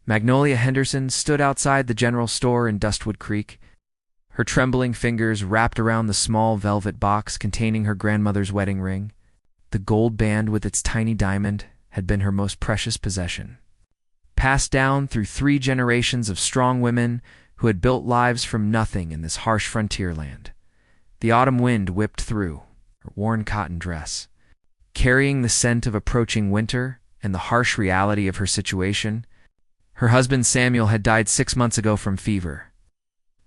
Magnolia Henderson stood outside the general store in Dustwood Creek, her trembling fingers wrapped around the small velvet box containing her grandmother's wedding ring. The gold band with its tiny diamond had been her most precious possession, passed down through 3 generations of strong women who had built lives from nothing in this harsh frontier land. The autumn wind whipped through her worn cotton dress, carrying the scent of approaching winter and the harsh reality of her situation. Her husband Samuel had died 6 months ago from fever,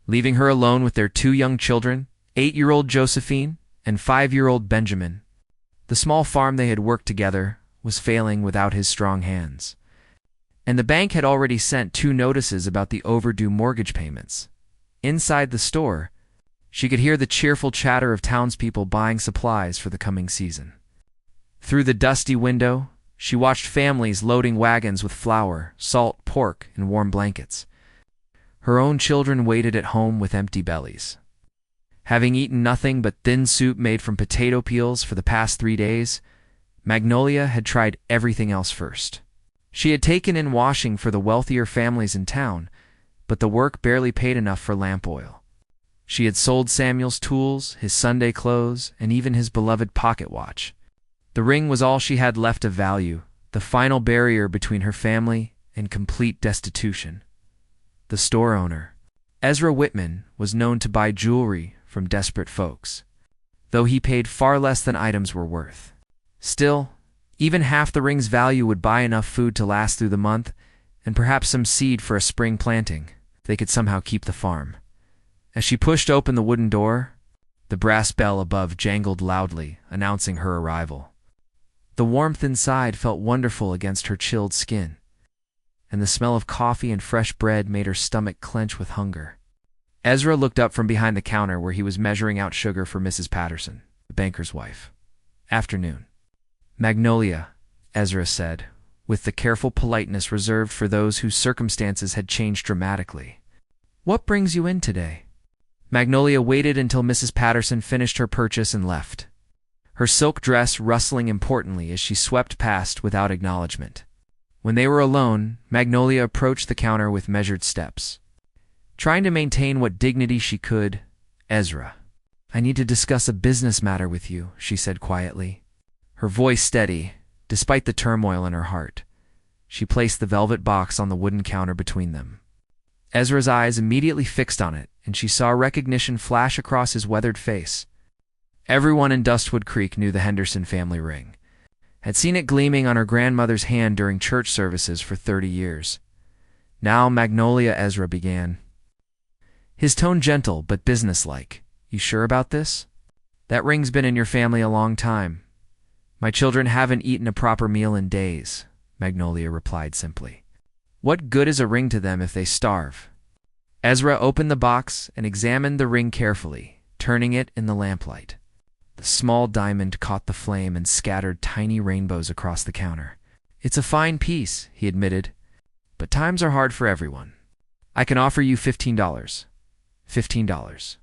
leaving her alone with their 2 young children, 8-year-old Josephine and 5-year-old Benjamin. The small farm they had worked together was failing without his strong hands, and the bank had already sent 2 notices about the overdue mortgage payments. Inside the store, she could hear the cheerful chatter of townspeople buying supplies for the coming season. Through the dusty window, she watched families loading wagons with flour, salt, pork, and warm blankets. Her own children waited at home with empty bellies. Having eaten nothing but thin soup made from potato peels for the past 3 days, Magnolia had tried everything else first. She had taken in washing for the wealthier families in town, but the work barely paid enough for lamp oil. She had sold Samuel's tools, his Sunday clothes, and even his beloved pocket watch. The ring was all she had left of value, the final barrier between her family and complete destitution. The store owner, Ezra Whitman, was known to buy jewelry from desperate folks, though he paid far less than items were worth. Still, even half the ring's value would buy enough food to last through the month, and perhaps some seed for a spring planting, if they could somehow keep the farm. As she pushed open the wooden door, the brass bell above jangled loudly, announcing her arrival. The warmth inside felt wonderful against her chilled skin, and the smell of coffee and fresh bread made her stomach clench with hunger. Ezra looked up from behind the counter where he was measuring out sugar for Mrs. Patterson, the banker's wife. "Afternoon." "Magnolia," Ezra said, with the careful politeness reserved for those whose circumstances had changed dramatically. "What brings you in today?" Magnolia waited until Mrs. Patterson finished her purchase and left, her silk dress rustling importantly as she swept past without acknowledgement. When they were alone, Magnolia approached the counter with measured steps, trying to maintain what dignity she could. "Ezra, I need to discuss a business matter with you," she said quietly, her voice steady, despite the turmoil in her heart. She placed the velvet box on the wooden counter between them. Ezra's eyes immediately fixed on it, and she saw recognition flash across his weathered face. Everyone in Dustwood Creek knew the Henderson family ring, had seen it gleaming on her grandmother's hand during church services for 30 years. "Now, Magnolia," Ezra began, his tone gentle but businesslike. "You sure about this? That ring's been in your family a long time." "My children haven't eaten a proper meal in days," Magnolia replied simply. "What good is a ring to them if they starve?" Ezra opened the box and examined the ring carefully, turning it in the lamplight. The small diamond caught the flame and scattered tiny rainbows across the counter. "It's a fine piece," he admitted, "but times are hard for everyone. I can offer you $15. $15.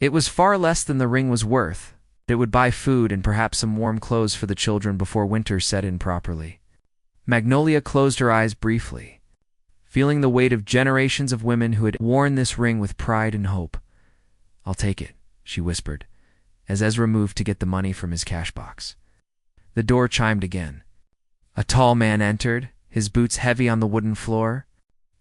It was far less than the ring was worth. It would buy food and perhaps some warm clothes for the children before winter set in properly. Magnolia closed her eyes briefly, feeling the weight of generations of women who had worn this ring with pride and hope. "I'll take it," she whispered, as Ezra moved to get the money from his cash box. The door chimed again. A tall man entered, his boots heavy on the wooden floor.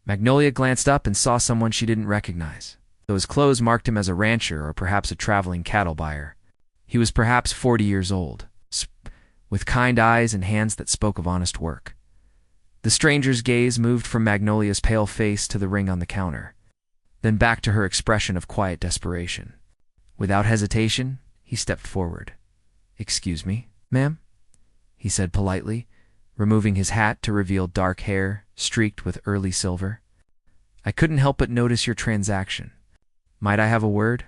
Magnolia glanced up and saw someone she didn't recognize, though his clothes marked him as a rancher or perhaps a traveling cattle buyer. He was perhaps 40 years old, with kind eyes and hands that spoke of honest work. The stranger's gaze moved from Magnolia's pale face to the ring on the counter, then back to her expression of quiet desperation. Without hesitation, he stepped forward. "Excuse me, ma'am?" he said politely, removing his hat to reveal dark hair streaked with early silver. "I couldn't help but notice your transaction. Might I have a word?"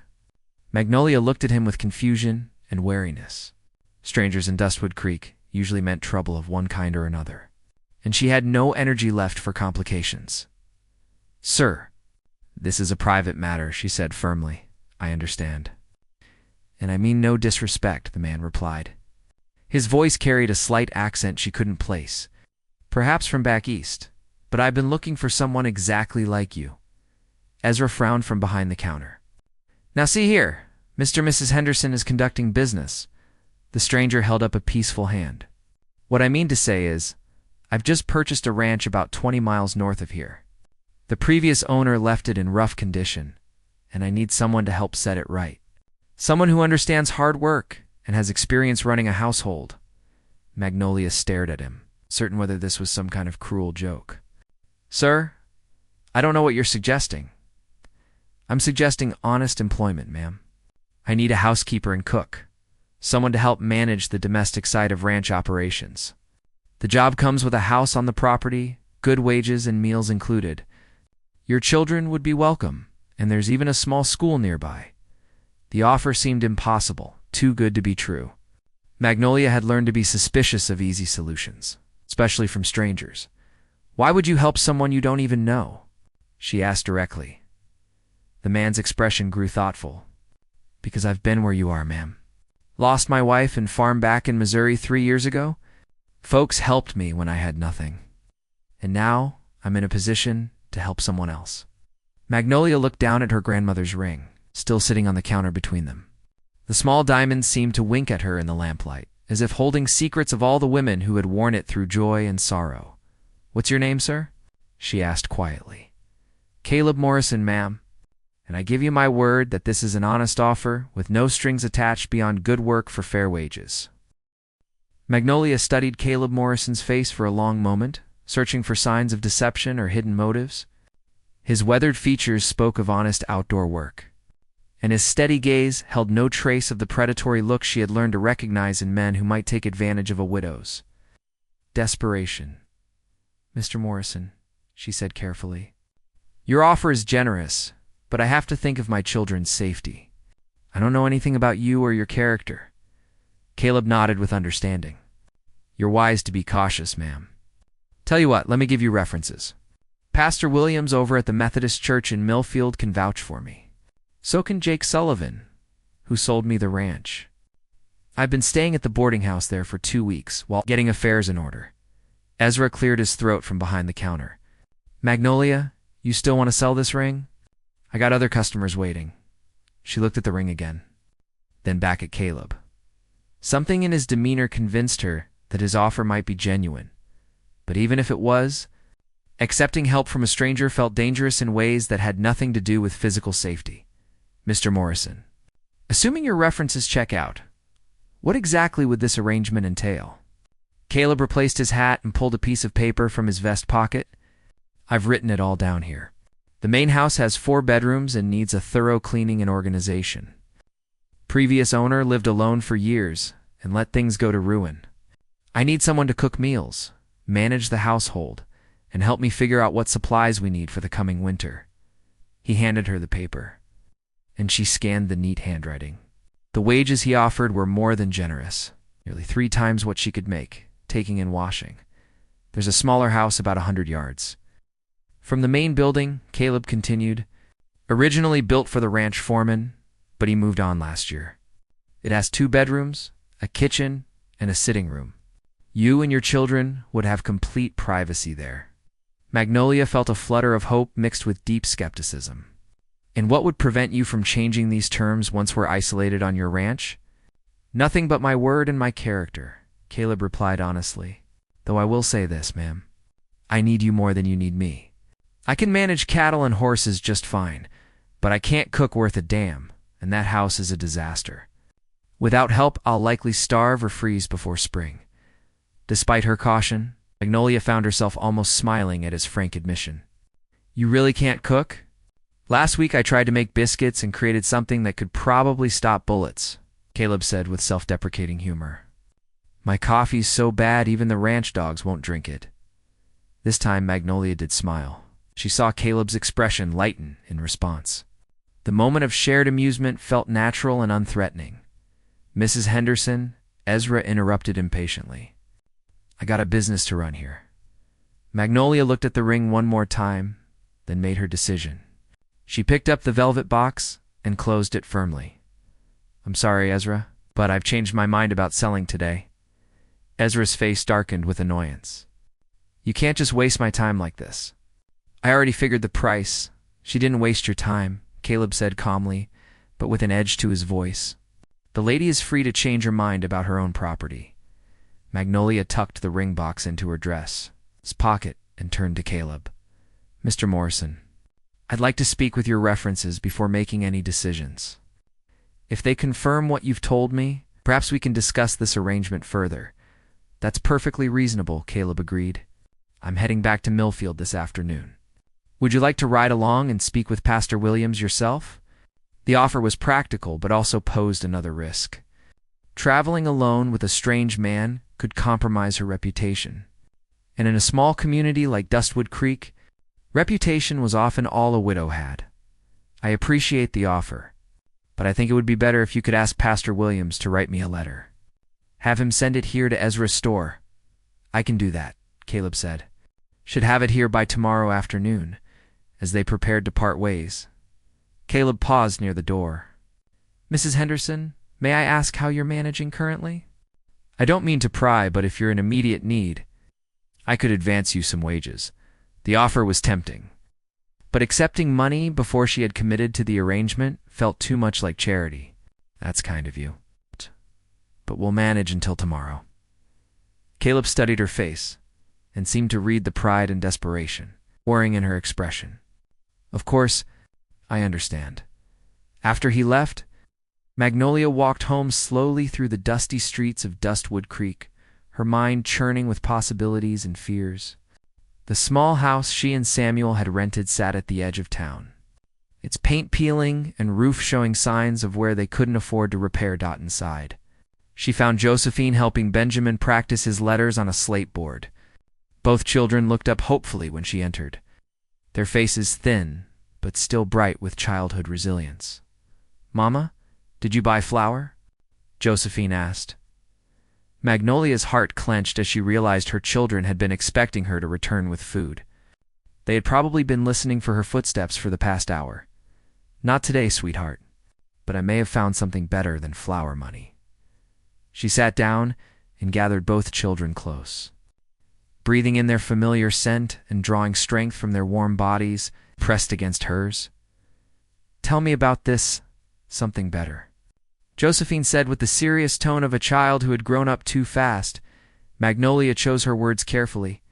Magnolia looked at him with confusion and wariness. Strangers in Dustwood Creek usually meant trouble of one kind or another, and she had no energy left for complications. "Sir, this is a private matter," she said firmly. "I understand." "And I mean no disrespect," the man replied. His voice carried a slight accent she couldn't place, perhaps from back east, but I've been looking for someone exactly like you." Ezra frowned from behind the counter. "Now see here, Mr. and Mrs. Henderson is conducting business." The stranger held up a peaceful hand. "What I mean to say is, I've just purchased a ranch about 20 miles north of here. The previous owner left it in rough condition, and I need someone to help set it right. Someone who understands hard work and has experience running a household." Magnolia stared at him, certain whether this was some kind of cruel joke. "Sir, I don't know what you're suggesting." "I'm suggesting honest employment, ma'am. I need a housekeeper and cook, someone to help manage the domestic side of ranch operations. The job comes with a house on the property, good wages and meals included. Your children would be welcome, and there's even a small school nearby." The offer seemed impossible, too good to be true. Magnolia had learned to be suspicious of easy solutions, especially from strangers. "Why would you help someone you don't even know?" she asked directly. The man's expression grew thoughtful. "Because I've been where you are, ma'am. Lost my wife and farm back in Missouri 3 years ago. Folks helped me when I had nothing. And now I'm in a position to help someone else." Magnolia looked down at her grandmother's ring, still sitting on the counter between them. The small diamond seemed to wink at her in the lamplight, as if holding secrets of all the women who had worn it through joy and sorrow. "What's your name, sir?" she asked quietly. "Caleb Morrison, ma'am. And I give you my word that this is an honest offer with no strings attached beyond good work for fair wages." Magnolia studied Caleb Morrison's face for a long moment, searching for signs of deception or hidden motives. His weathered features spoke of honest outdoor work, and his steady gaze held no trace of the predatory look she had learned to recognize in men who might take advantage of a widow's. "Desperation. Mr. Morrison," she said carefully. "Your offer is generous, but I have to think of my children's safety. I don't know anything about you or your character." Caleb nodded with understanding. "You're wise to be cautious, ma'am. Tell you what, let me give you references. Pastor Williams over at the Methodist Church in Millfield can vouch for me. So can Jake Sullivan, who sold me the ranch. I've been staying at the boarding house there for 2 weeks while getting affairs in order." Ezra cleared his throat from behind the counter. "Magnolia, you still want to sell this ring? I got other customers waiting." She looked at the ring again, then back at Caleb. Something in his demeanor convinced her that his offer might be genuine. But even if it was, accepting help from a stranger felt dangerous in ways that had nothing to do with physical safety. "Mr. Morrison, assuming your references check out, what exactly would this arrangement entail?" Caleb replaced his hat and pulled a piece of paper from his vest pocket. "I've written it all down here. The main house has 4 bedrooms and needs a thorough cleaning and organization. Previous owner lived alone for years and let things go to ruin. I need someone to cook meals, manage the household, and help me figure out what supplies we need for the coming winter." He handed her the paper, and she scanned the neat handwriting. The wages he offered were more than generous, nearly 3 times what she could make, taking in washing. There's a smaller house about 100 yards. From the main building, Caleb continued, originally built for the ranch foreman, but he moved on last year. It has 2 bedrooms, a kitchen, and a sitting room. You and your children would have complete privacy there. Magnolia felt a flutter of hope mixed with deep skepticism. "And what would prevent you from changing these terms once we're isolated on your ranch?" "Nothing but my word and my character," Caleb replied honestly. "Though I will say this, ma'am. I need you more than you need me. I can manage cattle and horses just fine, but I can't cook worth a damn, and that house is a disaster. Without help, I'll likely starve or freeze before spring." Despite her caution, Magnolia found herself almost smiling at his frank admission. "You really can't cook?" "Last week I tried to make biscuits and created something that could probably stop bullets," Caleb said with self-deprecating humor. "My coffee's so bad even the ranch dogs won't drink it." This time Magnolia did smile. She saw Caleb's expression lighten in response. The moment of shared amusement felt natural and unthreatening. "Mrs. Henderson," Ezra interrupted impatiently. "I got a business to run here." Magnolia looked at the ring one more time, then made her decision. She picked up the velvet box and closed it firmly. "I'm sorry, Ezra, but I've changed my mind about selling today." Ezra's face darkened with annoyance. You can't just waste my time like this. I already figured the price. She didn't waste your time, Caleb said calmly, but with an edge to his voice. The lady is free to change her mind about her own property. Magnolia tucked the ring box into her dress, his pocket, and turned to Caleb. Mr. Morrison, I'd like to speak with your references before making any decisions. If they confirm what you've told me, perhaps we can discuss this arrangement further. That's perfectly reasonable, Caleb agreed. I'm heading back to Millfield this afternoon. Would you like to ride along and speak with Pastor Williams yourself? The offer was practical, but also posed another risk. Traveling alone with a strange man could compromise her reputation. And in a small community like Dustwood Creek, reputation was often all a widow had. I appreciate the offer, but I think it would be better if you could ask Pastor Williams to write me a letter. Have him send it here to Ezra's store. I can do that, Caleb said. Should have it here by tomorrow afternoon, as they prepared to part ways. Caleb paused near the door. Mrs. Henderson, may I ask how you're managing currently? I don't mean to pry, but if you're in immediate need, I could advance you some wages. The offer was tempting, but accepting money before she had committed to the arrangement felt too much like charity. That's kind of you. But we'll manage until tomorrow. Caleb studied her face and seemed to read the pride and desperation pouring in her expression. Of course, I understand. After he left, Magnolia walked home slowly through the dusty streets of Dustwood Creek, her mind churning with possibilities and fears. The small house she and Samuel had rented sat at the edge of town, its paint peeling and roof showing signs of where they couldn't afford to repair. Inside, she found Josephine helping Benjamin practice his letters on a slate board. Both children looked up hopefully when she entered, their faces thin but still bright with childhood resilience. "Mama, did you buy flour?" Josephine asked. Magnolia's heart clenched as she realized her children had been expecting her to return with food. They had probably been listening for her footsteps for the past hour. "Not today, sweetheart, but I may have found something better than flour money." She sat down and gathered both children close. Breathing in their familiar scent and drawing strength from their warm bodies pressed against hers. "Tell me about this something better," Josephine said with the serious tone of a child who had grown up too fast. Magnolia chose her words carefully,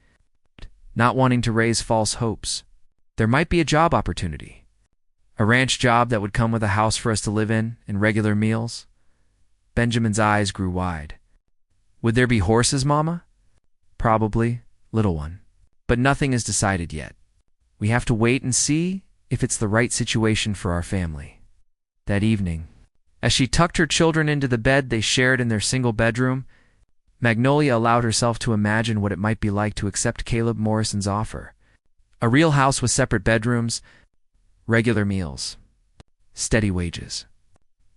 not wanting to raise false hopes. "There might be a job opportunity. A ranch job that would come with a house for us to live in and regular meals." Benjamin's eyes grew wide. "Would there be horses, Mama?" "Probably, little one. But nothing is decided yet. We have to wait and see if it's the right situation for our family." That evening, as she tucked her children into the bed they shared in their single bedroom, Magnolia allowed herself to imagine what it might be like to accept Caleb Morrison's offer. A real house with separate bedrooms, regular meals, steady wages.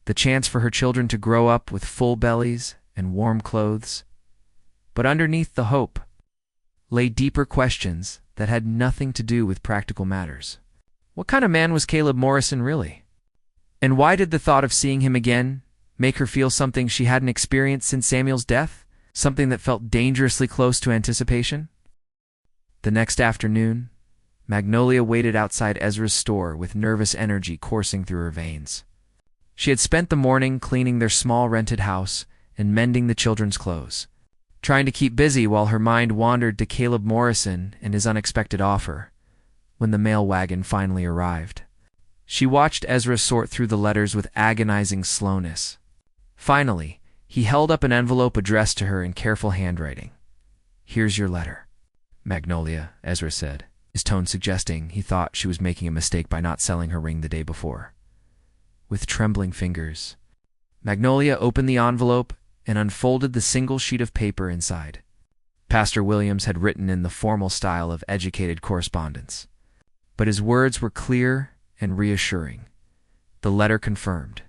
The chance for her children to grow up with full bellies and warm clothes. But underneath the hope lay deeper questions that had nothing to do with practical matters. What kind of man was Caleb Morrison really? And why did the thought of seeing him again make her feel something she hadn't experienced since Samuel's death? Something that felt dangerously close to anticipation? The next afternoon, Magnolia waited outside Ezra's store with nervous energy coursing through her veins. She had spent the morning cleaning their small rented house and mending the children's clothes, trying to keep busy while her mind wandered to Caleb Morrison and his unexpected offer. When the mail wagon finally arrived, she watched Ezra sort through the letters with agonizing slowness. Finally, he held up an envelope addressed to her in careful handwriting. "Here's your letter, Magnolia," Ezra said, his tone suggesting he thought she was making a mistake by not selling her ring the day before. With trembling fingers, Magnolia opened the envelope and unfolded the single sheet of paper inside. Pastor Williams had written in the formal style of educated correspondence, but his words were clear and reassuring. The letter confirmed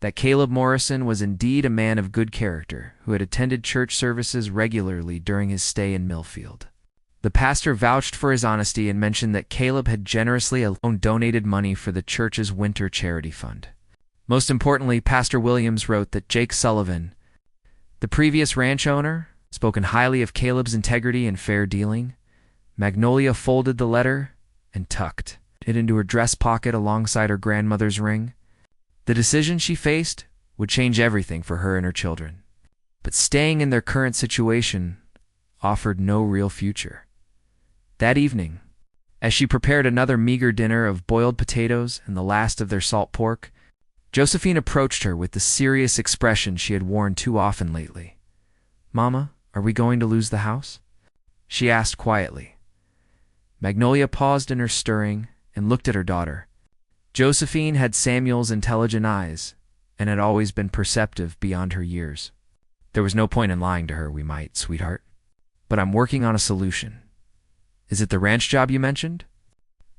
that Caleb Morrison was indeed a man of good character who had attended church services regularly during his stay in Millfield. The pastor vouched for his honesty and mentioned that Caleb had generously donated money for the church's winter charity fund. Most importantly, Pastor Williams wrote that Jake Sullivan, the previous ranch owner, spoken highly of Caleb's integrity and fair dealing. Magnolia folded the letter and tucked it into her dress pocket alongside her grandmother's ring. The decision she faced would change everything for her and her children, but staying in their current situation offered no real future. That evening, as she prepared another meager dinner of boiled potatoes and the last of their salt pork, Josephine approached her with the serious expression she had worn too often lately. "Mama, are we going to lose the house?" she asked quietly. Magnolia paused in her stirring and looked at her daughter. Josephine had Samuel's intelligent eyes and had always been perceptive beyond her years. "There was no point in lying to her, we might, sweetheart. But I'm working on a solution." "Is it the ranch job you mentioned?"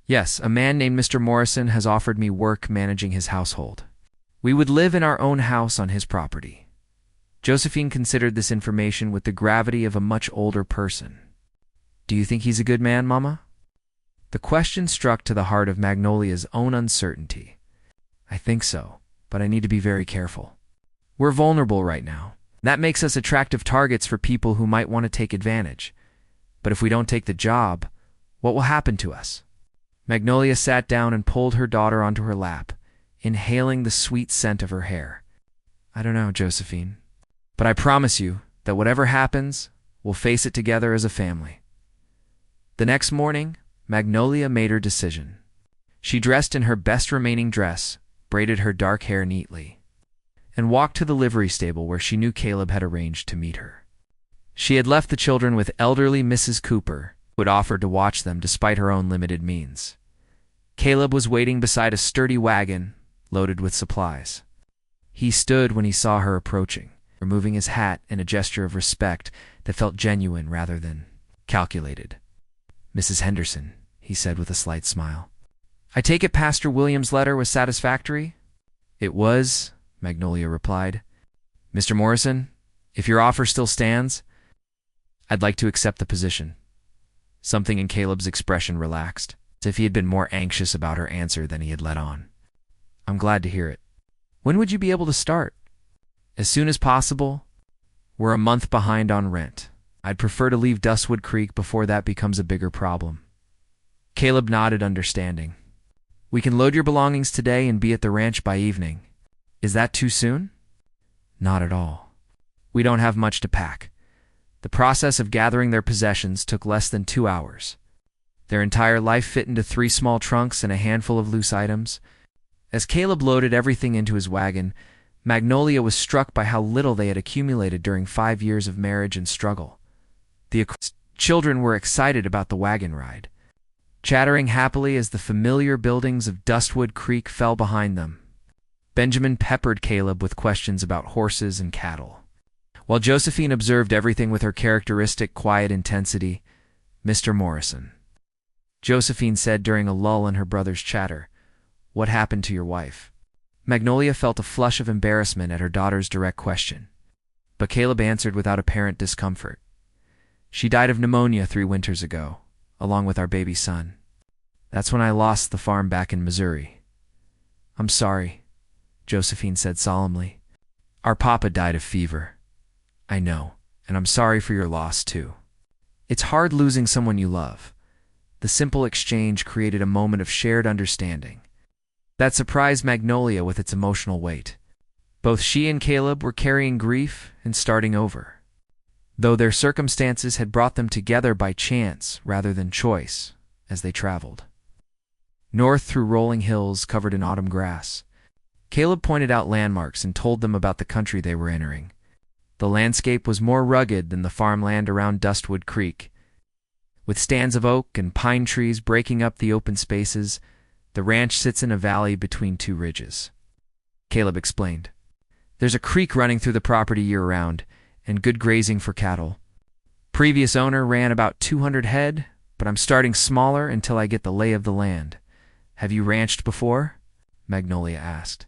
"Yes, a man named Mr. Morrison has offered me work managing his household. We would live in our own house on his property." Josephine considered this information with the gravity of a much older person. "Do you think he's a good man, Mama?" The question struck to the heart of Magnolia's own uncertainty. "I think so, but I need to be very careful. We're vulnerable right now. That makes us attractive targets for people who might want to take advantage. But if we don't take the job, what will happen to us?" Magnolia sat down and pulled her daughter onto her lap, inhaling the sweet scent of her hair. "I don't know, Josephine, but I promise you that whatever happens, we'll face it together as a family." The next morning, Magnolia made her decision. She dressed in her best remaining dress, braided her dark hair neatly, and walked to the livery stable where she knew Caleb had arranged to meet her. She had left the children with elderly Mrs. Cooper, who had offered to watch them despite her own limited means. Caleb was waiting beside a sturdy wagon loaded with supplies. He stood when he saw her approaching, removing his hat in a gesture of respect that felt genuine rather than calculated. "Mrs. Henderson," he said with a slight smile. "I take it Pastor William's letter was satisfactory?" "It was," Magnolia replied. "Mr. Morrison, if your offer still stands, I'd like to accept the position." Something in Caleb's expression relaxed, as if he had been more anxious about her answer than he had let on. "I'm glad to hear it. When would you be able to start?" "As soon as possible. We're a month behind on rent. I'd prefer to leave Dustwood Creek before that becomes a bigger problem." Caleb nodded, understanding. "We can load your belongings today and be at the ranch by evening. Is that too soon?" "Not at all. We don't have much to pack." The process of gathering their possessions took less than 2 hours. Their entire life fit into 3 small trunks and a handful of loose items. As Caleb loaded everything into his wagon, Magnolia was struck by how little they had accumulated during 5 years of marriage and struggle. The children were excited about the wagon ride, chattering happily as the familiar buildings of Dustwood Creek fell behind them. Benjamin peppered Caleb with questions about horses and cattle, while Josephine observed everything with her characteristic quiet intensity. "Mr. Morrison," Josephine said during a lull in her brother's chatter, "what happened to your wife?" Magnolia felt a flush of embarrassment at her daughter's direct question, but Caleb answered without apparent discomfort. "She died of pneumonia 3 winters ago, along with our baby son. That's when I lost the farm back in Missouri." "I'm sorry," Josephine said solemnly. "Our papa died of fever." "I know, and I'm sorry for your loss, too. It's hard losing someone you love." The simple exchange created a moment of shared understanding that surprised Magnolia with its emotional weight. Both she and Caleb were carrying grief and starting over, though their circumstances had brought them together by chance rather than choice as they traveled. North through rolling hills covered in autumn grass, Caleb pointed out landmarks and told them about the country they were entering. The landscape was more rugged than the farmland around Dustwood Creek. With stands of oak and pine trees breaking up the open spaces, the ranch sits in a valley between 2 ridges. Caleb explained. "There's a creek running through the property year-round, and good grazing for cattle. Previous owner ran about 200 head, but I'm starting smaller until I get the lay of the land." "Have you ranched before?" Magnolia asked.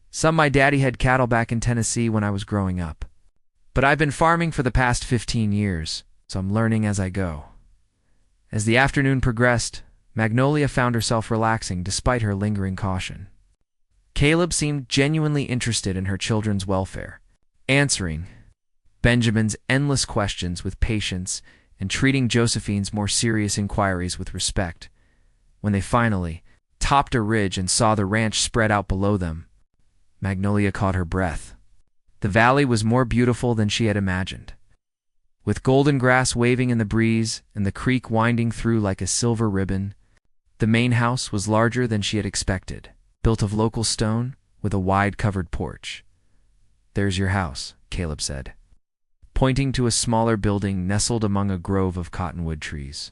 "Some my daddy had cattle back in Tennessee when I was growing up. But I've been farming for the past 15 years, so I'm learning as I go." As the afternoon progressed, Magnolia found herself relaxing despite her lingering caution. Caleb seemed genuinely interested in her children's welfare, answering, Benjamin's endless questions with patience and treating Josephine's more serious inquiries with respect. When they finally topped a ridge and saw the ranch spread out below them, Magnolia caught her breath. The valley was more beautiful than she had imagined. With golden grass waving in the breeze and the creek winding through like a silver ribbon, the main house was larger than she had expected, built of local stone with a wide covered porch. "There's your house," Caleb said, pointing to a smaller building nestled among a grove of cottonwood trees.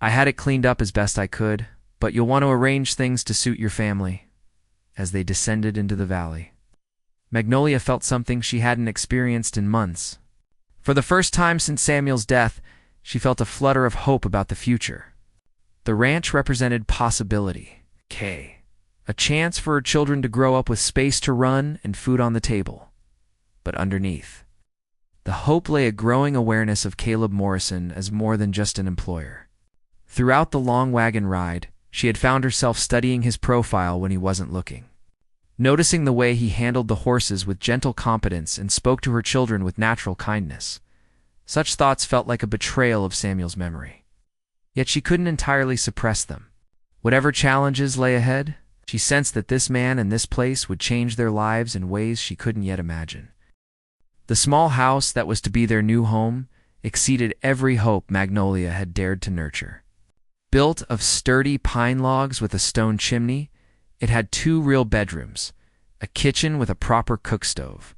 "I had it cleaned up as best I could, but you'll want to arrange things to suit your family." As they descended into the valley, Magnolia felt something she hadn't experienced in months. For the first time since Samuel's death, she felt a flutter of hope about the future. The ranch represented possibility, a chance for her children to grow up with space to run and food on the table. But underneath, the hope lay a growing awareness of Caleb Morrison as more than just an employer. Throughout the long wagon ride, she had found herself studying his profile when he wasn't looking, noticing the way he handled the horses with gentle competence and spoke to her children with natural kindness. Such thoughts felt like a betrayal of Samuel's memory. Yet she couldn't entirely suppress them. Whatever challenges lay ahead, she sensed that this man and this place would change their lives in ways she couldn't yet imagine. The small house that was to be their new home exceeded every hope Magnolia had dared to nurture. Built of sturdy pine logs with a stone chimney, it had 2 real bedrooms, a kitchen with a proper cook stove,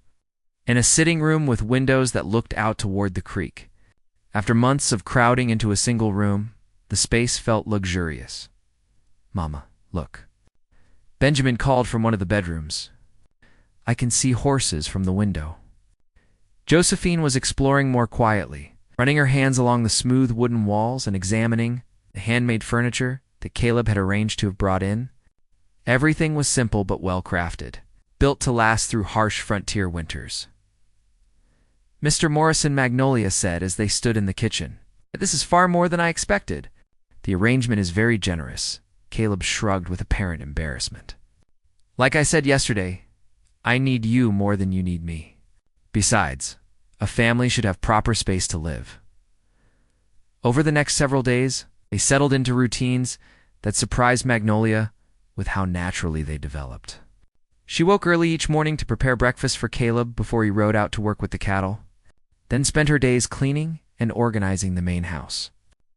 and a sitting room with windows that looked out toward the creek. After months of crowding into a single room, the space felt luxurious. "Mama, look." Benjamin called from one of the bedrooms. "I can see horses from the window." Josephine was exploring more quietly, running her hands along the smooth wooden walls and examining the handmade furniture that Caleb had arranged to have brought in. Everything was simple but well-crafted, built to last through harsh frontier winters. "Mr. Morrison," Magnolia said as they stood in the kitchen, "this is far more than I expected." "The arrangement is very generous," Caleb shrugged with apparent embarrassment. "Like I said yesterday, I need you more than you need me. Besides, a family should have proper space to live." Over the next several days, they settled into routines that surprised Magnolia with how naturally they developed. She woke early each morning to prepare breakfast for Caleb before he rode out to work with the cattle, then spent her days cleaning and organizing the main house,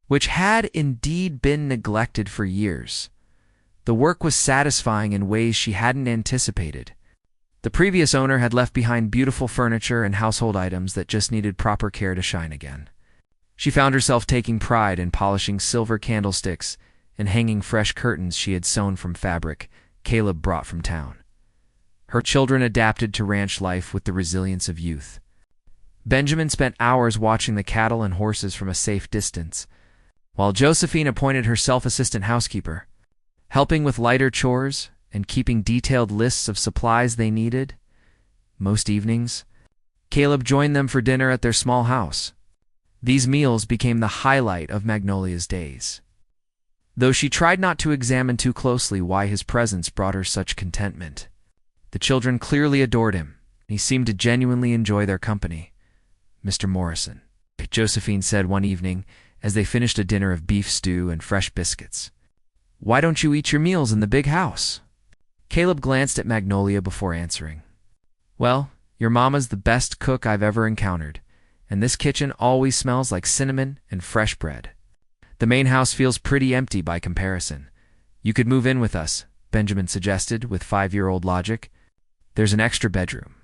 which had indeed been neglected for years. The work was satisfying in ways she hadn't anticipated. The previous owner had left behind beautiful furniture and household items that just needed proper care to shine again. She found herself taking pride in polishing silver candlesticks and hanging fresh curtains she had sewn from fabric Caleb brought from town. Her children adapted to ranch life with the resilience of youth. Benjamin spent hours watching the cattle and horses from a safe distance, while Josephine appointed herself assistant housekeeper, helping with lighter chores and keeping detailed lists of supplies they needed. Most evenings, Caleb joined them for dinner at their small house. These meals became the highlight of Magnolia's days, though she tried not to examine too closely why his presence brought her such contentment. The children clearly adored him, and he seemed to genuinely enjoy their company. "Mr. Morrison," Josephine said one evening as they finished a dinner of beef stew and fresh biscuits, "why don't you eat your meals in the big house?" Caleb glanced at Magnolia before answering. "Well, your mama's the best cook I've ever encountered, and this kitchen always smells like cinnamon and fresh bread. The main house feels pretty empty by comparison. You could move in with us," Benjamin suggested with 5-year-old logic. "There's an extra bedroom."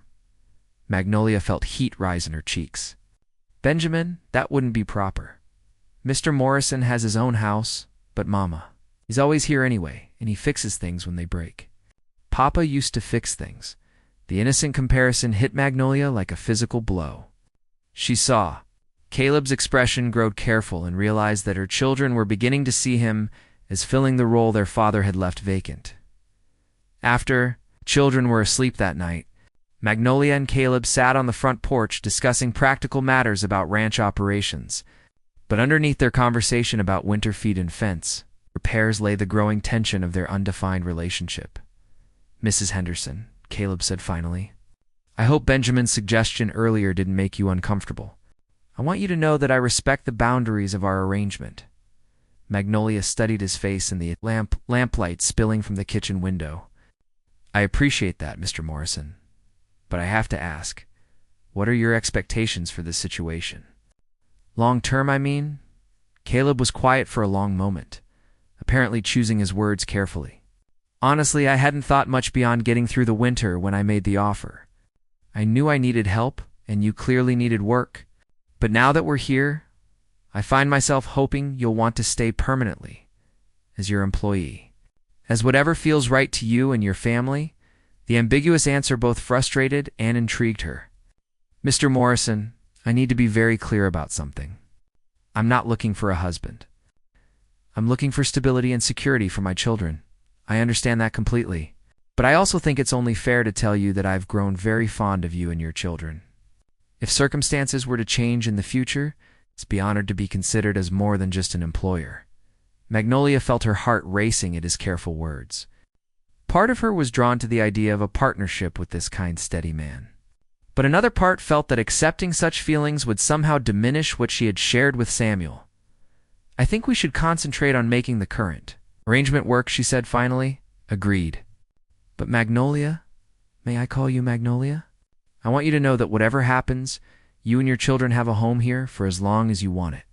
Magnolia felt heat rise in her cheeks. "Benjamin, that wouldn't be proper. Mr. Morrison has his own house, but Mama, he's always here anyway, and he fixes things when they break. Papa used to fix things." The innocent comparison hit Magnolia like a physical blow. She saw Caleb's expression grow careful and realized that her children were beginning to see him as filling the role their father had left vacant. After children were asleep that night, Magnolia and Caleb sat on the front porch discussing practical matters about ranch operations. But underneath their conversation about winter feed and fence repairs lay the growing tension of their undefined relationship. "Mrs. Henderson," Caleb said finally, I hope Benjamin's suggestion earlier didn't make you uncomfortable. I want you to know that I respect the boundaries of our arrangement. Magnolia studied his face in the lamplight spilling from the kitchen window. I appreciate that, Mr. Morrison. But I have to ask, what are your expectations for this situation? Long term, I mean? Caleb was quiet for a long moment, apparently choosing his words carefully. Honestly, I hadn't thought much beyond getting through the winter when I made the offer. I knew I needed help, and you clearly needed work. But now that we're here, I find myself hoping you'll want to stay permanently as your employee. As whatever feels right to you and your family, the ambiguous answer both frustrated and intrigued her. Mr. Morrison, I need to be very clear about something. I'm not looking for a husband. I'm looking for stability and security for my children. I understand that completely. But I also think it's only fair to tell you that I've grown very fond of you and your children. If circumstances were to change in the future, I'd be honored to be considered as more than just an employer. Magnolia felt her heart racing at his careful words. Part of her was drawn to the idea of a partnership with this kind, steady man. But another part felt that accepting such feelings would somehow diminish what she had shared with Samuel. I think we should concentrate on making the current arrangement work, she said finally. Agreed. But Magnolia, may I call you Magnolia? I want you to know that whatever happens, you and your children have a home here for as long as you want it.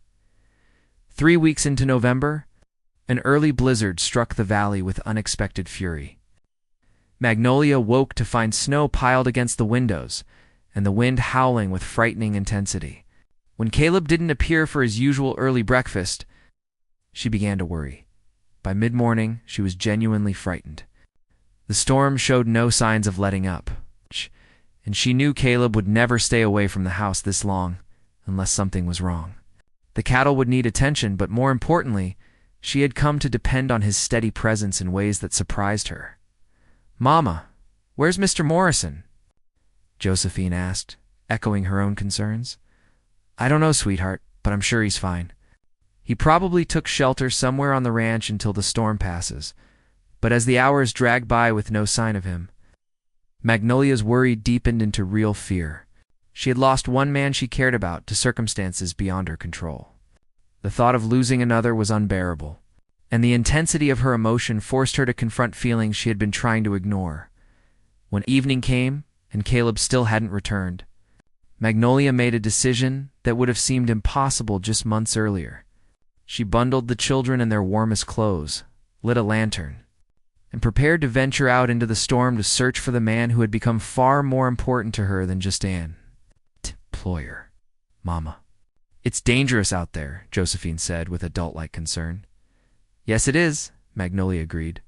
3 weeks into November, an early blizzard struck the valley with unexpected fury. Magnolia woke to find snow piled against the windows and the wind howling with frightening intensity. When Caleb didn't appear for his usual early breakfast, she began to worry. By mid-morning, she was genuinely frightened. The storm showed no signs of letting up, and she knew Caleb would never stay away from the house this long unless something was wrong. The cattle would need attention, but more importantly, she had come to depend on his steady presence in ways that surprised her. "Mama, where's Mr. Morrison?" Josephine asked, echoing her own concerns. "I don't know, sweetheart, but I'm sure he's fine. He probably took shelter somewhere on the ranch until the storm passes." But as the hours dragged by with no sign of him, Magnolia's worry deepened into real fear. She had lost one man she cared about to circumstances beyond her control. The thought of losing another was unbearable, and the intensity of her emotion forced her to confront feelings she had been trying to ignore. When evening came, and Caleb still hadn't returned, Magnolia made a decision that would have seemed impossible just months earlier. She bundled the children in their warmest clothes, lit a lantern, and prepared to venture out into the storm to search for the man who had become far more important to her than just an employer. "Mama, it's dangerous out there," Josephine said with adult-like concern. "Yes, it is," Magnolia agreed.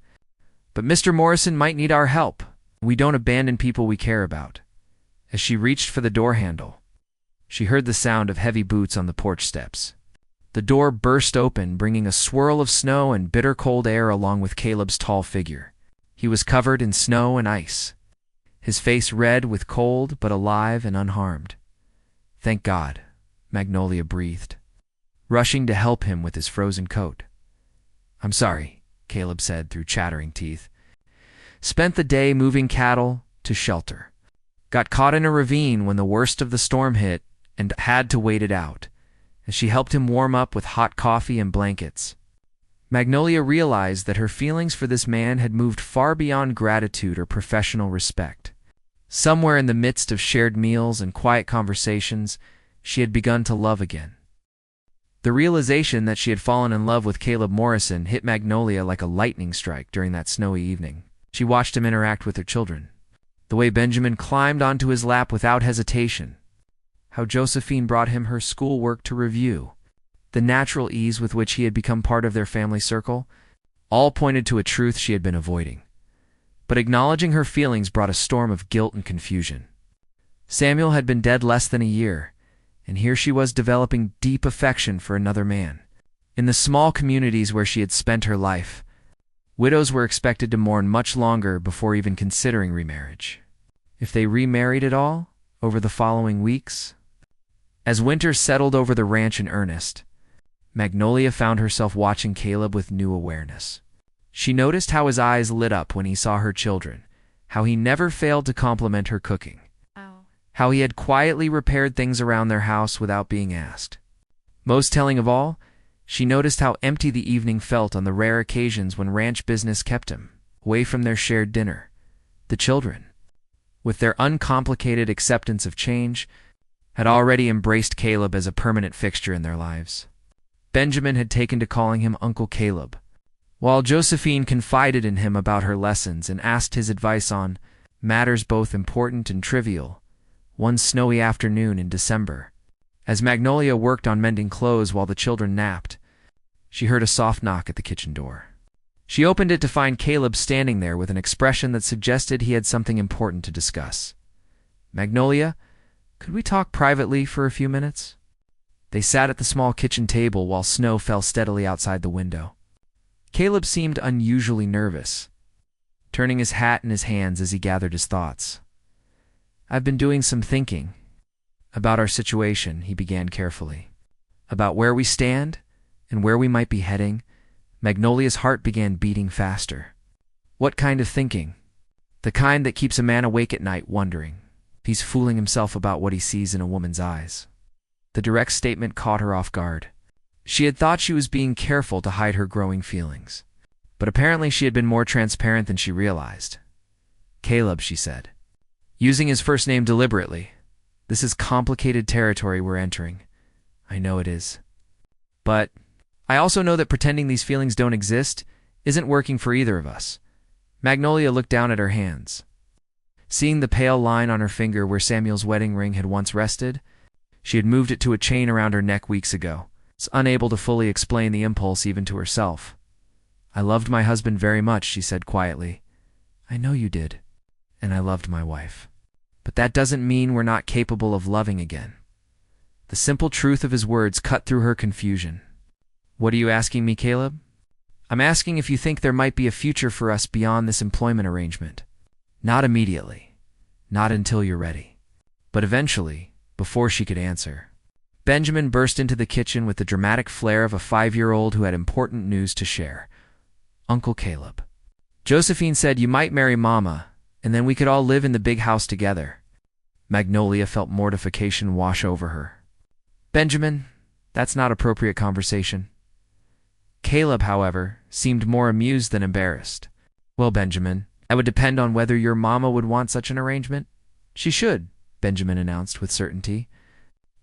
"But Mr. Morrison might need our help. We don't abandon people we care about." As she reached for the door handle, she heard the sound of heavy boots on the porch steps. The door burst open, bringing a swirl of snow and bitter cold air along with Caleb's tall figure. He was covered in snow and ice, his face red with cold but alive and unharmed. "Thank God," Magnolia breathed, rushing to help him with his frozen coat. "I'm sorry," Caleb said through chattering teeth. "Spent the day moving cattle to shelter. Got caught in a ravine when the worst of the storm hit and had to wait it out." As she helped him warm up with hot coffee and blankets, Magnolia realized that her feelings for this man had moved far beyond gratitude or professional respect. Somewhere in the midst of shared meals and quiet conversations, she had begun to love again. The realization that she had fallen in love with Caleb Morrison hit Magnolia like a lightning strike during that snowy evening. She watched him interact with her children. The way Benjamin climbed onto his lap without hesitation. How Josephine brought him her schoolwork to review. The natural ease with which he had become part of their family circle, all pointed to a truth she had been avoiding. But acknowledging her feelings brought a storm of guilt and confusion. Samuel had been dead less than a year, and here she was developing deep affection for another man. In the small communities where she had spent her life, widows were expected to mourn much longer before even considering remarriage. If they remarried at all, over the following weeks. As winter settled over the ranch in earnest, Magnolia found herself watching Caleb with new awareness. She noticed how his eyes lit up when he saw her children, how he never failed to compliment her cooking. how he had quietly repaired things around their house without being asked. Most telling of all, she noticed how empty the evening felt on the rare occasions when ranch business kept him away from their shared dinner. The children, with their uncomplicated acceptance of change, had already embraced Caleb as a permanent fixture in their lives. Benjamin had taken to calling him Uncle Caleb, while Josephine confided in him about her lessons and asked his advice on matters both important and trivial. One snowy afternoon in December, as Magnolia worked on mending clothes while the children napped, she heard a soft knock at the kitchen door. She opened it to find Caleb standing there with an expression that suggested he had something important to discuss. "Magnolia, could we talk privately for a few minutes?" They sat at the small kitchen table while snow fell steadily outside the window. Caleb seemed unusually nervous, turning his hat in his hands as he gathered his thoughts. "I've been doing some thinking about our situation," he began carefully. "About where we stand and where we might be heading." Magnolia's heart began beating faster. "What kind of thinking?" "The kind that keeps a man awake at night wondering if he's fooling himself about what he sees in a woman's eyes." The direct statement caught her off guard. She had thought she was being careful to hide her growing feelings, but apparently she had been more transparent than she realized. "Caleb," she said, using his first name deliberately, "this is complicated territory we're entering. I know it is. But I also know that pretending these feelings don't exist isn't working for either of us." Magnolia looked down at her hands. Seeing the pale line on her finger where Samuel's wedding ring had once rested, she had moved it to a chain around her neck weeks ago, unable to fully explain the impulse even to herself. "I loved my husband very much," she said quietly. "I know you did. And I loved my wife. But that doesn't mean we're not capable of loving again." The simple truth of his words cut through her confusion. "What are you asking me, Caleb?" "I'm asking if you think there might be a future for us beyond this employment arrangement." "Not immediately. Not until you're ready." But eventually, before she could answer, Benjamin burst into the kitchen with the dramatic flair of a 5-year-old who had important news to share. "Uncle Caleb, Josephine said you might marry Mama, and then we could all live in the big house together." Magnolia felt mortification wash over her. "Benjamin, that's not appropriate conversation." Caleb, however, seemed more amused than embarrassed. "Well, Benjamin, that would depend on whether your mama would want such an arrangement." "She should," Benjamin announced with certainty.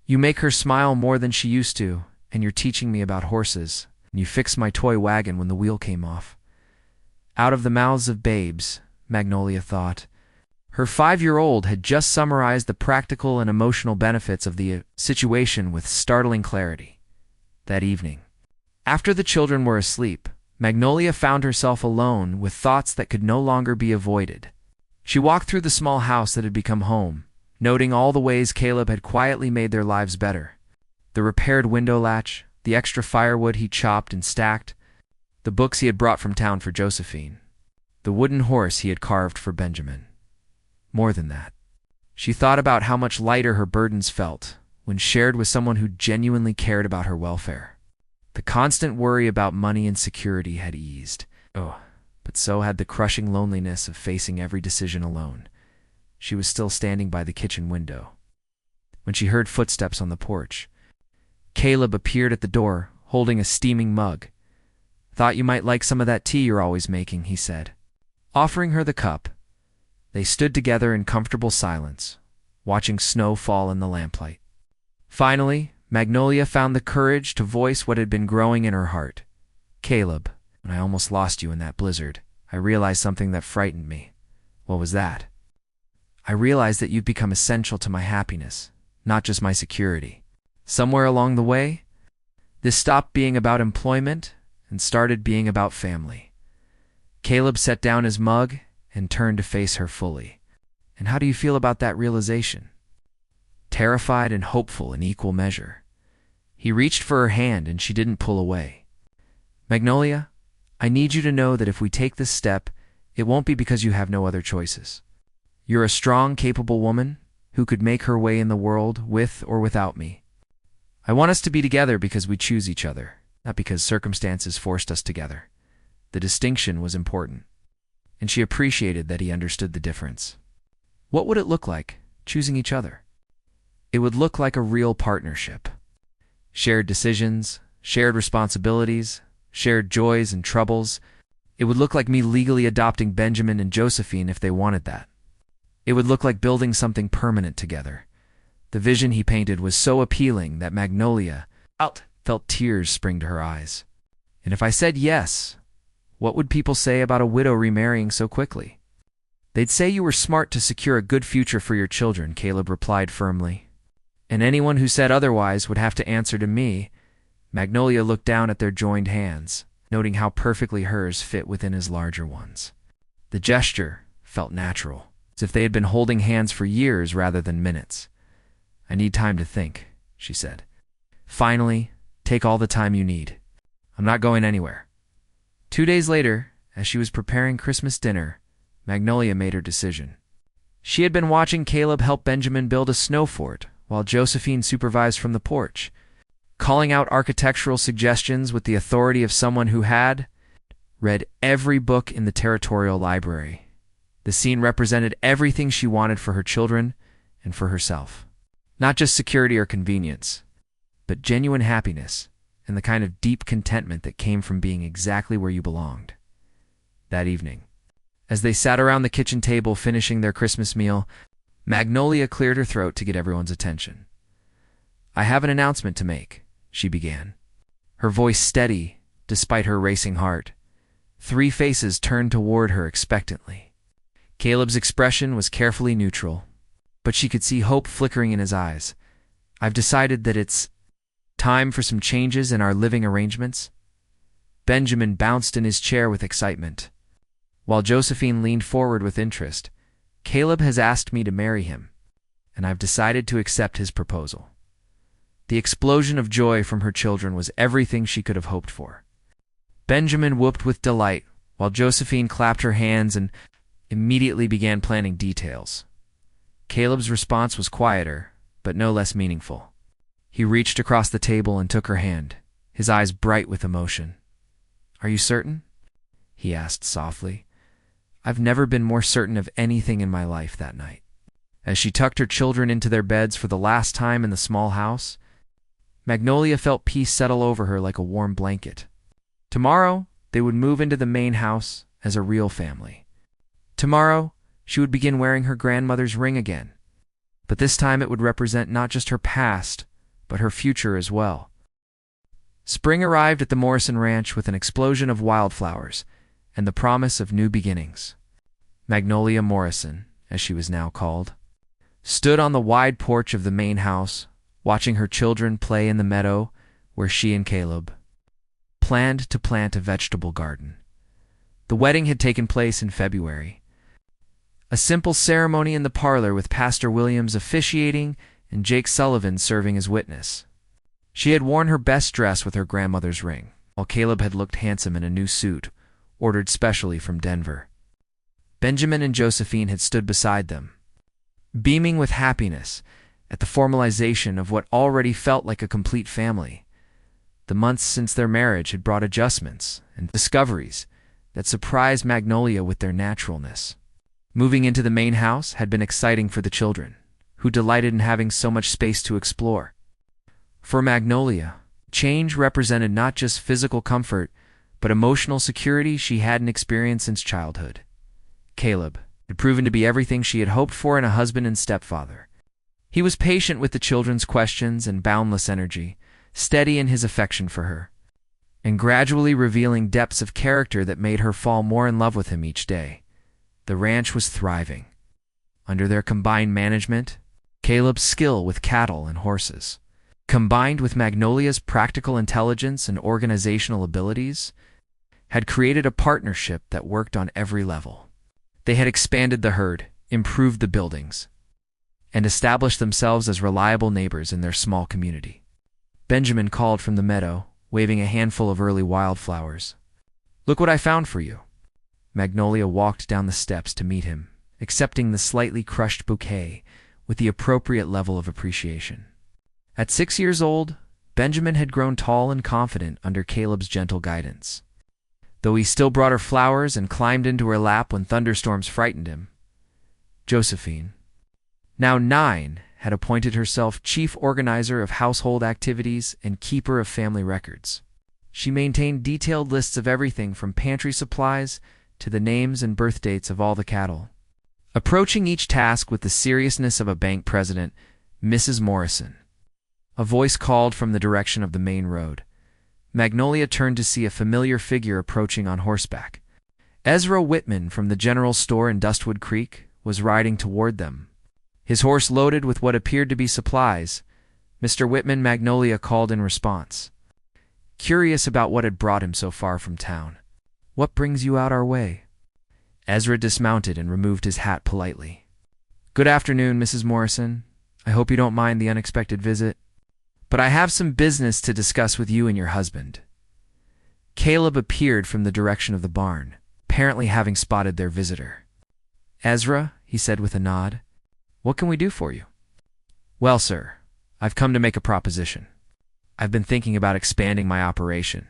"You make her smile more than she used to, and you're teaching me about horses, and you fixed my toy wagon when the wheel came off." Out of the mouths of babes, Magnolia thought. Her 5-year-old had just summarized the practical and emotional benefits of the situation with startling clarity. That evening, after the children were asleep, Magnolia found herself alone with thoughts that could no longer be avoided. She walked through the small house that had become home, noting all the ways Caleb had quietly made their lives better. The repaired window latch, the extra firewood he chopped and stacked, the books he had brought from town for Josephine, the wooden horse he had carved for Benjamin. More than that, she thought about how much lighter her burdens felt when shared with someone who genuinely cared about her welfare. The constant worry about money and security had eased. But so had the crushing loneliness of facing every decision alone. She was still standing by the kitchen window when she heard footsteps on the porch. Caleb appeared at the door, holding a steaming mug. "Thought you might like some of that tea you're always making," he said. Offering her the cup, they stood together in comfortable silence, watching snow fall in the lamplight. Finally, Magnolia found the courage to voice what had been growing in her heart. "Caleb, when I almost lost you in that blizzard, I realized something that frightened me." "What was that?" "I realized that you've become essential to my happiness, not just my security. Somewhere along the way, this stopped being about employment and started being about family." Caleb set down his mug and turned to face her fully. "And how do you feel about that realization?" Terrified and hopeful in equal measure. He reached for her hand and she didn't pull away. "Magnolia, I need you to know that if we take this step, it won't be because you have no other choices. You're a strong, capable woman who could make her way in the world with or without me. I want us to be together because we choose each other, not because circumstances forced us together." The distinction was important, and she appreciated that he understood the difference. What would it look like, choosing each other? It would look like a real partnership. Shared decisions, shared responsibilities, shared joys and troubles. It would look like me legally adopting Benjamin and Josephine if they wanted that. It would look like building something permanent together. The vision he painted was so appealing that Magnolia felt tears spring to her eyes. And if I said yes, what would people say about a widow remarrying so quickly? They'd say you were smart to secure a good future for your children, Caleb replied firmly. And anyone who said otherwise would have to answer to me. Magnolia looked down at their joined hands, noting how perfectly hers fit within his larger ones. The gesture felt natural, as if they had been holding hands for years rather than minutes. I need time to think, she said. Finally, take all the time you need. I'm not going anywhere. 2 days later, as she was preparing Christmas dinner, Magnolia made her decision. She had been watching Caleb help Benjamin build a snow fort, while Josephine supervised from the porch, calling out architectural suggestions with the authority of someone who had read every book in the territorial library. The scene represented everything she wanted for her children and for herself. Not just security or convenience, but genuine happiness and the kind of deep contentment that came from being exactly where you belonged. That evening, as they sat around the kitchen table finishing their Christmas meal, Magnolia cleared her throat to get everyone's attention. I have an announcement to make, she began, her voice steady despite her racing heart. 3 faces turned toward her expectantly. Caleb's expression was carefully neutral, but she could see hope flickering in his eyes. I've decided that it's time for some changes in our living arrangements. Benjamin bounced in his chair with excitement, while Josephine leaned forward with interest. Caleb has asked me to marry him, and I've decided to accept his proposal. The explosion of joy from her children was everything she could have hoped for. Benjamin whooped with delight, while Josephine clapped her hands and immediately began planning details. Caleb's response was quieter, but no less meaningful. He reached across the table and took her hand, his eyes bright with emotion. Are you certain? He asked softly. I've never been more certain of anything in my life that night. As she tucked her children into their beds for the last time in the small house, Magnolia felt peace settle over her like a warm blanket. Tomorrow, they would move into the main house as a real family. Tomorrow, she would begin wearing her grandmother's ring again. But this time it would represent not just her past, but her future as well. Spring arrived at the Morrison Ranch with an explosion of wildflowers and the promise of new beginnings. Magnolia Morrison, as she was now called, stood on the wide porch of the main house, watching her children play in the meadow where she and Caleb planned to plant a vegetable garden. The wedding had taken place in February. A simple ceremony in the parlor with Pastor Williams officiating and Jake Sullivan serving as witness. She had worn her best dress with her grandmother's ring, while Caleb had looked handsome in a new suit, ordered specially from Denver. Benjamin and Josephine had stood beside them, beaming with happiness at the formalization of what already felt like a complete family. The months since their marriage had brought adjustments and discoveries that surprised Magnolia with their naturalness. Moving into the main house had been exciting for the children, who delighted in having so much space to explore. For Magnolia, change represented not just physical comfort, but emotional security she hadn't experienced since childhood. Caleb had proven to be everything she had hoped for in a husband and stepfather. He was patient with the children's questions and boundless energy, steady in his affection for her, and gradually revealing depths of character that made her fall more in love with him each day. The ranch was thriving. Under their combined management, Caleb's skill with cattle and horses, combined with Magnolia's practical intelligence and organizational abilities, had created a partnership that worked on every level. They had expanded the herd, improved the buildings, and established themselves as reliable neighbors in their small community. Benjamin called from the meadow, waving a handful of early wildflowers. Look what I found for you. Magnolia walked down the steps to meet him, accepting the slightly crushed bouquet with the appropriate level of appreciation. At 6 years old, Benjamin had grown tall and confident under Caleb's gentle guidance. Though he still brought her flowers and climbed into her lap when thunderstorms frightened him. Josephine, now 9, had appointed herself chief organizer of household activities and keeper of family records. She maintained detailed lists of everything from pantry supplies to the names and birth dates of all the cattle. Approaching each task with the seriousness of a bank president, Mrs. Morrison. A voice called from the direction of the main road. Magnolia turned to see a familiar figure approaching on horseback. Ezra Whitman from the general store in Dustwood Creek was riding toward them. His horse loaded with what appeared to be supplies. Mr. Whitman, Magnolia called in response, curious about what had brought him so far from town. What brings you out our way? Ezra dismounted and removed his hat politely. Good afternoon, Mrs. Morrison. I hope you don't mind the unexpected visit, but I have some business to discuss with you and your husband. Caleb appeared from the direction of the barn, apparently having spotted their visitor. Ezra, he said with a nod, what can we do for you? Well, sir, I've come to make a proposition. I've been thinking about expanding my operation,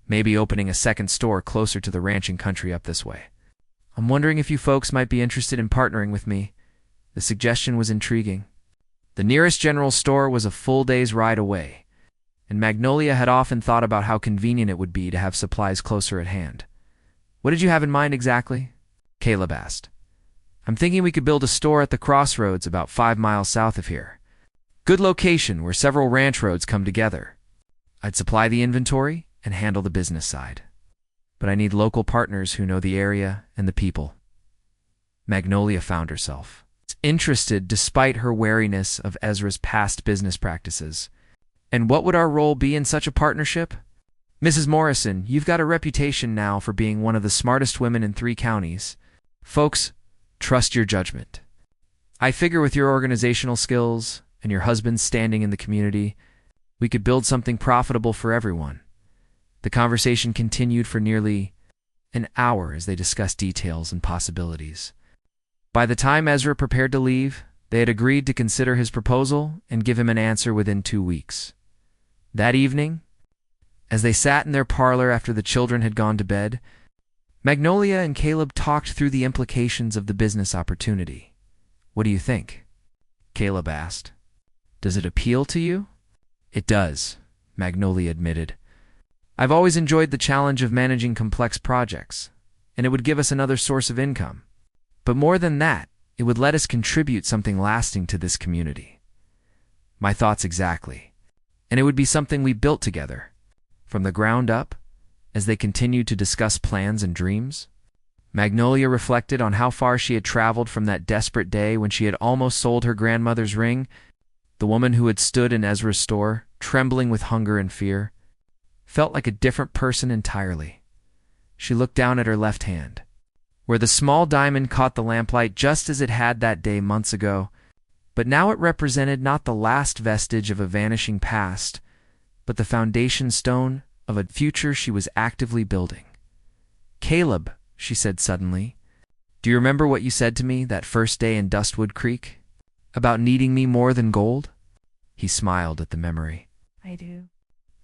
maybe opening a second store closer to the ranching country up this way. I'm wondering if you folks might be interested in partnering with me. The suggestion was intriguing. The nearest general store was a full day's ride away, and Magnolia had often thought about how convenient it would be to have supplies closer at hand. What did you have in mind exactly? Caleb asked. I'm thinking we could build a store at the crossroads about 5 miles south of here. Good location where several ranch roads come together. I'd supply the inventory and handle the business side. But I need local partners who know the area and the people. Magnolia found herself interested despite her wariness of Ezra's past business practices. And what would our role be in such a partnership? Mrs. Morrison, you've got a reputation now for being one of the smartest women in 3 counties. Folks, trust your judgment. I figure with your organizational skills and your husband's standing in the community, we could build something profitable for everyone. The conversation continued for nearly an hour as they discussed details and possibilities. By the time Ezra prepared to leave, they had agreed to consider his proposal and give him an answer within 2 weeks. That evening, as they sat in their parlor after the children had gone to bed, Magnolia and Caleb talked through the implications of the business opportunity. What do you think? Caleb asked. Does it appeal to you? It does, Magnolia admitted. I've always enjoyed the challenge of managing complex projects, and it would give us another source of income. But more than that, it would let us contribute something lasting to this community. My thoughts exactly. And it would be something we built together, from the ground up, as they continued to discuss plans and dreams. Magnolia reflected on how far she had traveled from that desperate day when she had almost sold her grandmother's ring. The woman who had stood in Ezra's store, trembling with hunger and fear, felt like a different person entirely. She looked down at her left hand, where the small diamond caught the lamplight just as it had that day months ago, but now it represented not the last vestige of a vanishing past, but the foundation stone of a future she was actively building. Caleb, she said suddenly, do you remember what you said to me that first day in Dustwood Creek? About needing me more than gold? He smiled at the memory. I do.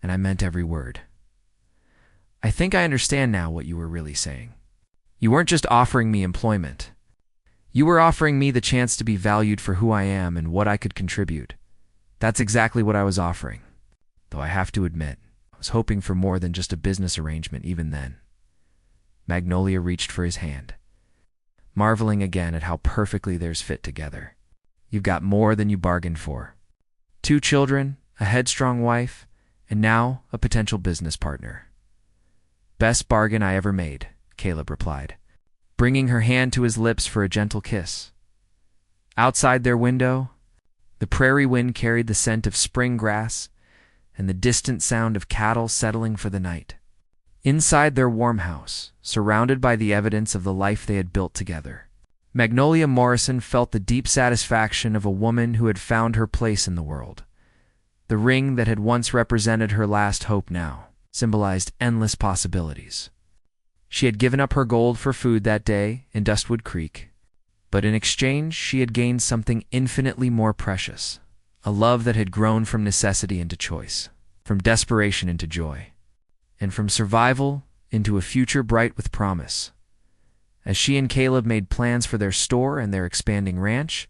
And I meant every word. I think I understand now what you were really saying. You weren't just offering me employment. You were offering me the chance to be valued for who I am and what I could contribute. That's exactly what I was offering. Though I have to admit, I was hoping for more than just a business arrangement even then. Magnolia reached for his hand, marveling again at how perfectly theirs fit together. You've got more than you bargained for. 2 children, a headstrong wife, and now a potential business partner. Best bargain I ever made, Caleb replied, bringing her hand to his lips for a gentle kiss. Outside their window, the prairie wind carried the scent of spring grass and the distant sound of cattle settling for the night. Inside their warm house, surrounded by the evidence of the life they had built together, Magnolia Morrison felt the deep satisfaction of a woman who had found her place in the world. The ring that had once represented her last hope now symbolized endless possibilities. She had given up her gold for food that day in Dustwood Creek, but in exchange she had gained something infinitely more precious, a love that had grown from necessity into choice, from desperation into joy, and from survival into a future bright with promise. As she and Caleb made plans for their store and their expanding ranch,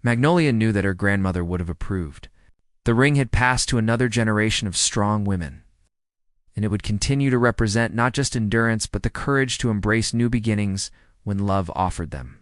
Magnolia knew that her grandmother would have approved. The ring had passed to another generation of strong women, and it would continue to represent not just endurance but the courage to embrace new beginnings when love offered them.